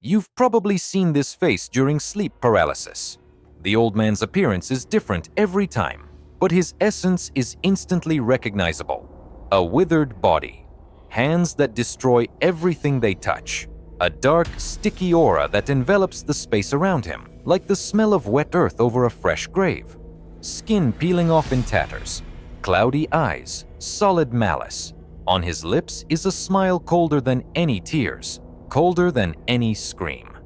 You've probably seen this face during sleep paralysis. The old man's appearance is different every time, but his essence is instantly recognizable. A withered body, hands that destroy everything they touch, a dark, sticky aura that envelops the space around him, like the smell of wet earth over a fresh grave. Skin peeling off in tatters, cloudy eyes, solid malice. On his lips is a smile colder than any tears, colder than any scream.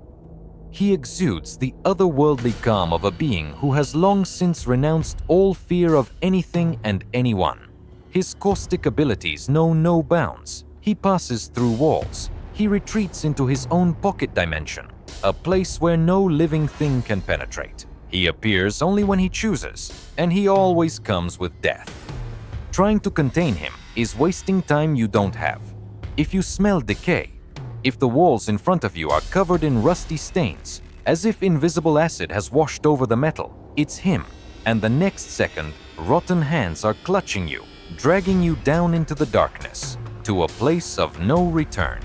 He exudes the otherworldly calm of a being who has long since renounced all fear of anything and anyone. His caustic abilities know no bounds. He passes through walls. He retreats into his own pocket dimension, a place where no living thing can penetrate. He appears only when he chooses, and he always comes with death. Trying to contain him is wasting time you don't have. If you smell decay, if the walls in front of you are covered in rusty stains, as if invisible acid has washed over the metal, it's him, and the next second, rotten hands are clutching you, dragging you down into the darkness, to a place of no return.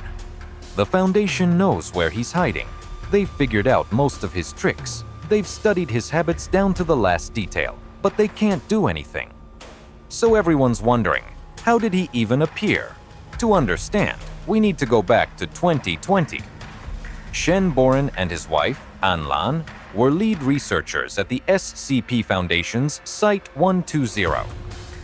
The Foundation knows where he's hiding. They've figured out most of his tricks. They've studied his habits down to the last detail, but they can't do anything. So everyone's wondering, how did he even appear? To understand, we need to go back to 2020. Shen Boren and his wife, Ann Lan, were lead researchers at the SCP Foundation's Site-120.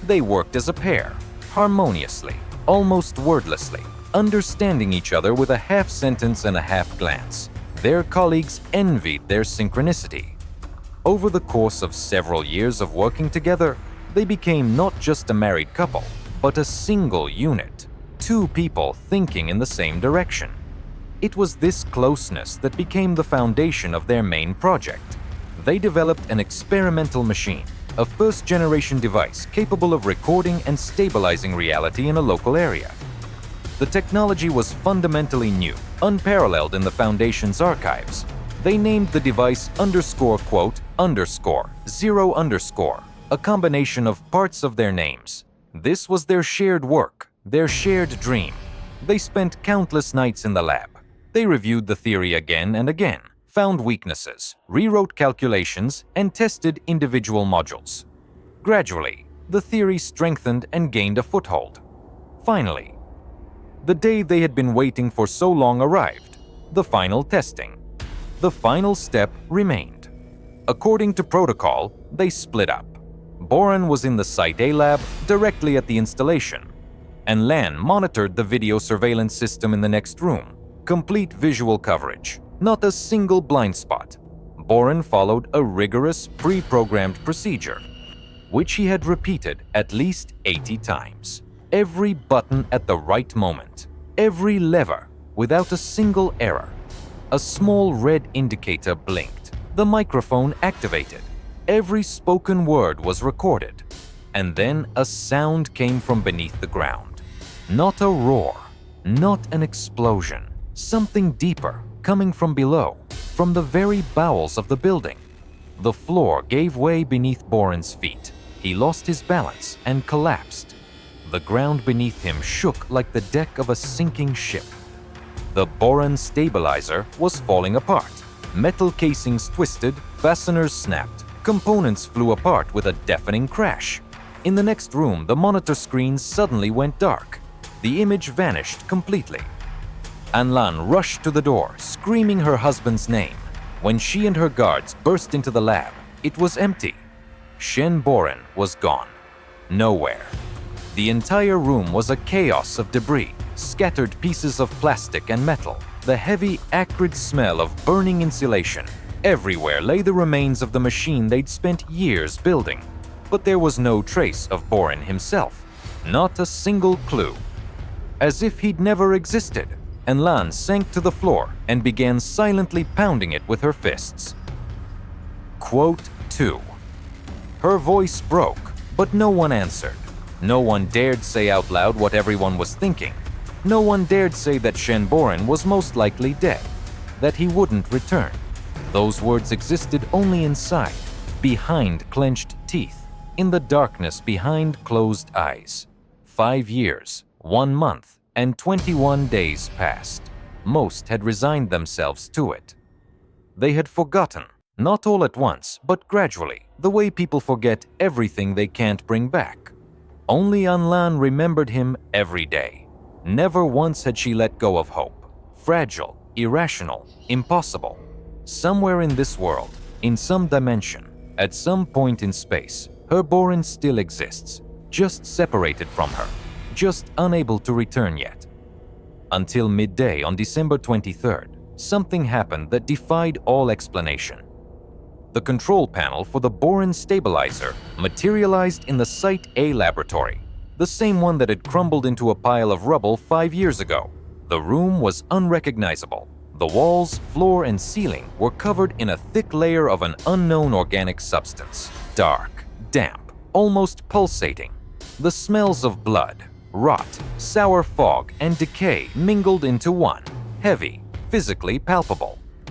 They worked as a pair, harmoniously, almost wordlessly, understanding each other with a half sentence and a half glance. Their colleagues envied their synchronicity. Over the course of several years of working together, they became not just a married couple, but a single unit, two people thinking in the same direction. It was this closeness that became the foundation of their main project. They developed an experimental machine, a first-generation device capable of recording and stabilizing reality in a local area. The technology was fundamentally new, unparalleled in the Foundation's archives. They named the device __0_, a combination of parts of their names. This was their shared work, their shared dream. They spent countless nights in the lab. They reviewed the theory again and again, found weaknesses, rewrote calculations, and tested individual modules. Gradually, the theory strengthened and gained a foothold. Finally, the day they had been waiting for so long arrived, the final testing. The final step remained. According to protocol, they split up. Boren was in the Site A lab directly at the installation, and Lan monitored the video surveillance system in the next room. Complete visual coverage, not a single blind spot. Boren followed a rigorous, pre-programmed procedure, which he had repeated at least 80 times. Every button at the right moment, every lever without a single error. A small red indicator blinked. The microphone activated. Every spoken word was recorded. And then a sound came from beneath the ground. Not a roar, not an explosion. Something deeper, coming from below, from the very bowels of the building. The floor gave way beneath Boren's feet. He lost his balance and collapsed. The ground beneath him shook like the deck of a sinking ship. The Boren stabilizer was falling apart. Metal casings twisted, fasteners snapped, components flew apart with a deafening crash. In the next room, the monitor screens suddenly went dark. The image vanished completely. Ann Lan rushed to the door, screaming her husband's name. When she and her guards burst into the lab, it was empty. Shen Boren was gone. Nowhere. The entire room was a chaos of debris, scattered pieces of plastic and metal, the heavy, acrid smell of burning insulation. Everywhere lay the remains of the machine they'd spent years building. But there was no trace of Boren himself. Not a single clue. As if he'd never existed, Ann Lan sank to the floor and began silently pounding it with her fists. Quote 2. Her voice broke, but no one answered. No one dared say out loud what everyone was thinking. No one dared say that Shen Boren was most likely dead, that he wouldn't return. Those words existed only inside, behind clenched teeth, in the darkness behind closed eyes. 5 years, 1 month, and 21 days passed. Most had resigned themselves to it. They had forgotten, not all at once, but gradually, the way people forget everything they can't bring back. Only Ann Lan remembered him every day. Never once had she let go of hope. Fragile, irrational, impossible. Somewhere in this world, in some dimension, at some point in space, her Boren still exists, just separated from her, just unable to return yet. Until midday on December 23rd, something happened that defied all explanation. The control panel for the Boren stabilizer materialized in the Site A laboratory, the same one that had crumbled into a pile of rubble 5 years ago. The room was unrecognizable. The walls, floor, and ceiling were covered in a thick layer of an unknown organic substance. Dark, damp, almost pulsating. The smells of blood, rot, sour fog, and decay mingled into one, heavy, physically palpable.